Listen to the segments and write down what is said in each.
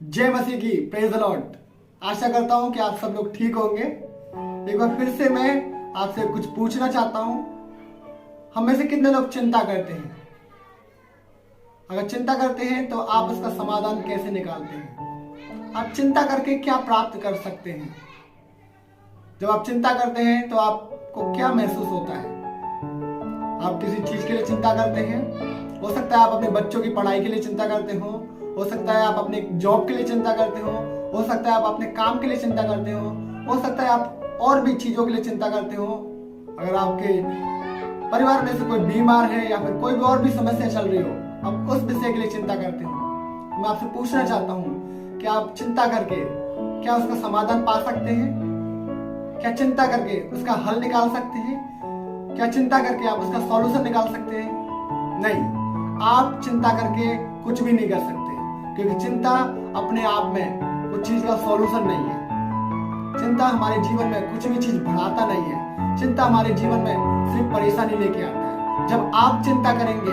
जय मसीह की, praise the Lord. आशा करता हूं कि आप सब लोग ठीक होंगे। एक बार फिर से मैं आपसे कुछ पूछना चाहता हूं। हम में से कितने लोग चिंता करते हैं? अगर चिंता करते हैं तो आप उसका समाधान कैसे निकालते हैं? आप चिंता करके क्या प्राप्त कर सकते हैं? जब आप चिंता करते हैं तो आपको क्या महसूस होता है? आप किसी चीज के लिए चिंता करते हैं। हो सकता है आप अपने बच्चों की पढ़ाई के लिए चिंता करते हो सकता है आप अपने जॉब के लिए चिंता करते हो सकता है आप अपने काम के लिए चिंता करते हो सकता है आप और भी चीजों के लिए चिंता करते हो। अगर आपके परिवार में से कोई बीमार है या फिर कोई भी और भी समस्या चल रही हो, आप उस विषय के लिए चिंता करते हो। मैं आपसे पूछना चाहता हूँ कि आप चिंता करके क्या उसका समाधान पा सकते हैं? क्या चिंता करके उसका हल निकाल सकते हैं? क्या चिंता करके आप उसका सॉल्यूशन निकाल सकते हैं? नहीं, आप चिंता करके कुछ भी नहीं कर सकते, क्योंकि चिंता अपने आप में कुछ चीज का सॉल्यूशन नहीं है। चिंता हमारे जीवन में कुछ भी चीज बढ़ाता नहीं है। चिंता हमारे जीवन में सिर्फ परेशानी लेके आता है। जब आप चिंता करेंगे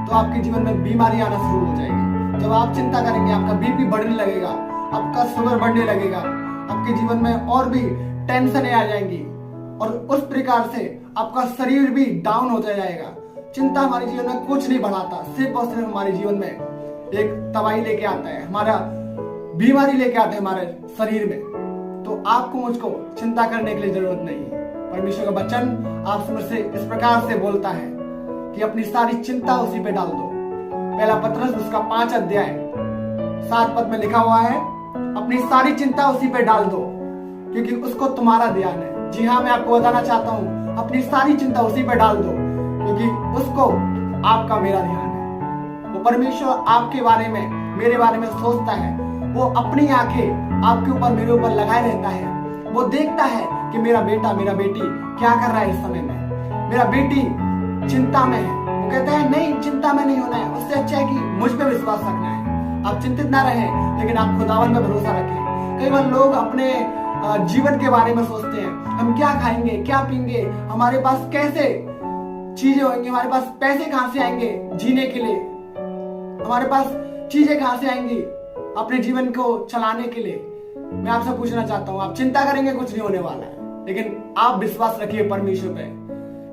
तो आपके जीवन में बीमारी आना शुरू हो जाएगी। जब आप चिंता करेंगे आपका बीपी बढ़ने लगेगा, आपका शुगर बढ़ने लगेगा, आपके जीवन में और भी टेंशन आ जाएंगी और उस प्रकार से आपका शरीर भी डाउन होता जाएगा। चिंता हमारे जीवन में कुछ नहीं बढ़ाता, सिर्फ और सिर्फ हमारे जीवन में एक तबाही लेके आता है, हमारा बीमारी लेके आता है हमारे शरीर में। तो आपको मुझको चिंता करने के लिए जरूरत नहीं है। परमेश्वर का वचन आप मुझसे इस प्रकार से बोलता है कि अपनी सारी चिंता उसी पे डाल दो। पहला पत्रस उसका 5 अध्याय 7 पद में लिखा हुआ है, अपनी सारी चिंता उसी पे डाल दो क्योंकि उसको तुम्हारा ध्यान है। जी हाँ, मैं आपको बताना चाहता हूँ, अपनी सारी चिंता उसी पे डाल दो क्योंकि उसको आपका मेरा ध्यान है। वो परमेश्वर आपके बारे में, मेरे बारे में सोचता है। वो अपनी आंखें आपके ऊपर, मेरे ऊपर लगाए रहता है। वो देखता है कि मेरा बेटा, मेरा बेटी क्या कर रहा है इस समय में। मेरा बेटी चिंता में है, वो कहता है नहीं, चिंता में नहीं होना है, उससे अच्छा है कि मुझ पे विश्वास रखना है। आप चिंतित ना रहें, लेकिन आप खुदावन पे भरोसा रखें। कई बार लोग अपने जीवन के बारे में सोचते हैं, हम क्या खाएंगे, क्या पीएंगे, हमारे पास कैसे चीजें होंगी, हमारे पास पैसे कहां से आएंगे जीने के लिए, हमारे पास चीजें कहां से आएंगी अपने जीवन को चलाने के लिए। मैं आपसे पूछना चाहता हूं, आप चिंता करेंगे कुछ नहीं होने वाला है, लेकिन आप विश्वास रखिए परमेश्वर पे,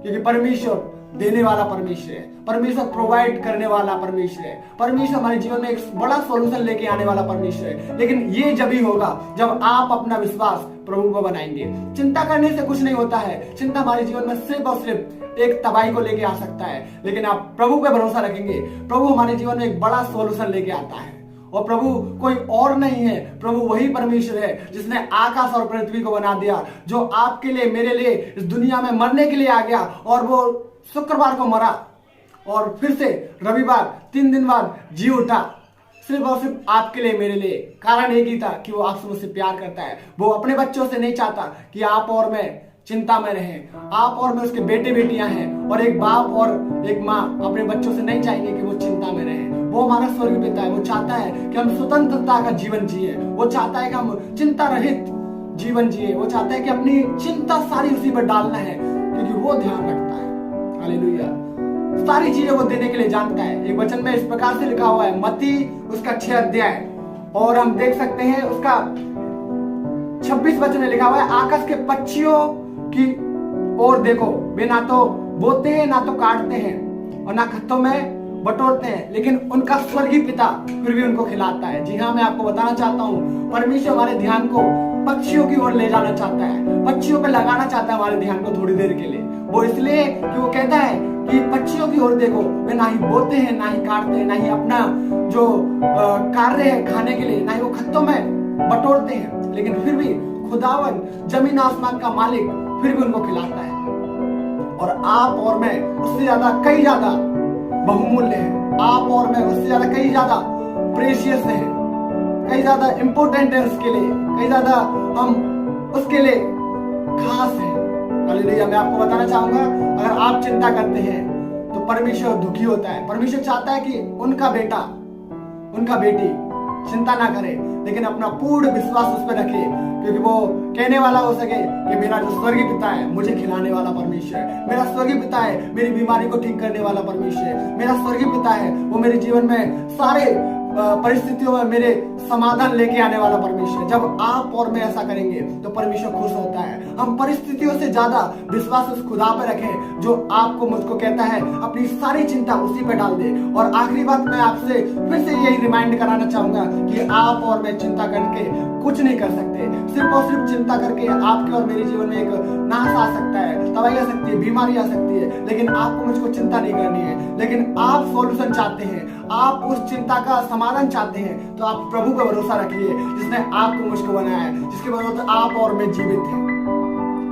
क्योंकि परमेश्वर देने वाला परमेश्वर है। परमेश्वर प्रोवाइड करने वाला परमेश्वर है। परमेश्वर हमारे जीवन में एक बड़ा सॉल्यूशन लेके आने वाला परमेश्वर है। लेकिन ये जब ही होगा जब आप अपना विश्वास प्रभु को बनाएंगे। चिंता करने से कुछ नहीं होता है। चिंता हमारे जीवन में सिर्फ और सिर्फ एक तबाही को लेके आ सकता है, लेकिन आप प्रभु पे भरोसा रखेंगे, प्रभु हमारे जीवन में एक बड़ा सॉल्यूशन लेके आता है। और प्रभु कोई और नहीं है, प्रभु वही परमेश्वर है जिसने आकाश और पृथ्वी को बना दिया, जो आपके लिए, मेरे लिए इस दुनिया में मरने के लिए आ गया। और वो शुक्रवार को मरा और फिर से रविवार 3 दिन बाद जी उठा, सिर्फ और सिर्फ आपके लिए, मेरे लिए। कारण एक ही था कि वो आपसे मुझसे प्यार करता है। वो अपने बच्चों से नहीं चाहता कि आप और मैं चिंता में रहें। आप और मैं उसके बेटे बेटियां हैं, और एक बाप और एक माँ अपने बच्चों से नहीं चाहेंगे कि वो चिंता में रहें। वो हमारा स्वर्गीय पिता है। वो चाहता है कि हम स्वतंत्रता का जीवन जिए। वो चाहता है कि हम चिंता रहित जीवन जिए। वो चाहता है कि अपनी चिंता सारी उसी पर डालना है, क्योंकि वो ध्यान रखता है। हालेलुया। सारी चीजें वो देने के लिए जानता है। एक वचन में इस प्रकार से लिखा हुआ है, मत्ती उसका 6 अध्याय, और हम देख सकते हैं उसका 26 वचन में लिखा हुआ है, आकाश के पक्षियों की ओर देखो, वे ना तो बोते हैं, ना तो काटते हैं, और ना खत्तों में बटोरते हैं, लेकिन उनका स्वर्गीय पिता फिर भी उनको खिलाता है। जी हाँ, मैं आपको बताना चाहता हूँ, परमेश्वर हमारे ध्यान को पक्षियों की ओर ले जाना चाहता है, पक्षियों पे लगाना चाहता है हमारे ध्यान को थोड़ी देर के लिए। वो इसलिए कि वो कहता है कि पक्षियों की ओर देखो, वे ना ही बोते हैं, ना ही काटते हैं, ना ही अपना जो कार्य है खाने के लिए, ना ही वो खत्तों में बटोरते हैं, लेकिन फिर भी खुदावन जमीन आसमान का मालिक फिर भी उनको खिलाता है। और आप और मैं उससे ज्यादा, कई ज्यादा बहुमूल्य है। आप और मैं उससे ज्यादा, कई ज्यादा प्रेशियस है, कई ज्यादा इंपोर्टेंट है उसके लिए, कई ज्यादा हम उसके लिए खास है। हालेलुया। मैं आपको बताना चाहूंगा, अगर आप चिंता करते हैं तो परमेश्वर दुखी होता है। परमेश्वर चाहता है कि उनका बेटा, उनका बेटी चिंता ना करे, लेकिन अपना पूर्ण विश्वास उस पर रखे, क्योंकि वो कहने वाला हो सके कि मेरा जो स्वर्गीय पिता है मुझे खिलाने वाला परमेश्वर है। मेरा स्वर्गीय पिता है मेरी बीमारी को ठीक करने वाला परमेश्वर है। मेरा स्वर्गीय पिता है वो मेरे जीवन में सारे परिस्थितियों में मेरे समाधान लेके आने वाला परमेश्वर। जब आप और मैं ऐसा करेंगे तो परमेश्वर खुश होता है। हम परिस्थितियों से ज्यादा विश्वास उस खुदा पे रखें जो आपको मुझको कहता है अपनी सारी चिंता उसी पे डाल दे। और आखिरी बात मैं आपसे फिर से यही रिमाइंड कराना चाहूंगा कि आप और मैं चिंता करके कुछ नहीं कर सकते। सिर्फ और सिर्फ चिंता करके आपके और मेरे जीवन में एक नाश आ सकता है, तबाही आ सकती है, बीमारी आ सकती है, लेकिन आपको मुझको चिंता नहीं करनी है। लेकिन आप सॉल्यूशन चाहते हैं, आप उस चिंता का समाधान चाहते हैं, तो आप प्रभु पर भरोसा रखिए जिसने आपको मुझको बनाया है, जिसके भरोसे आप और मैं जीवित हैं।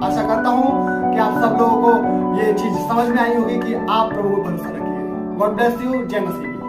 आशा करता हूं कि आप सब लोगों को ये चीज समझ में आई होगी कि आप प्रभु पर भरोसा रखिए। God bless you. जय मसीह।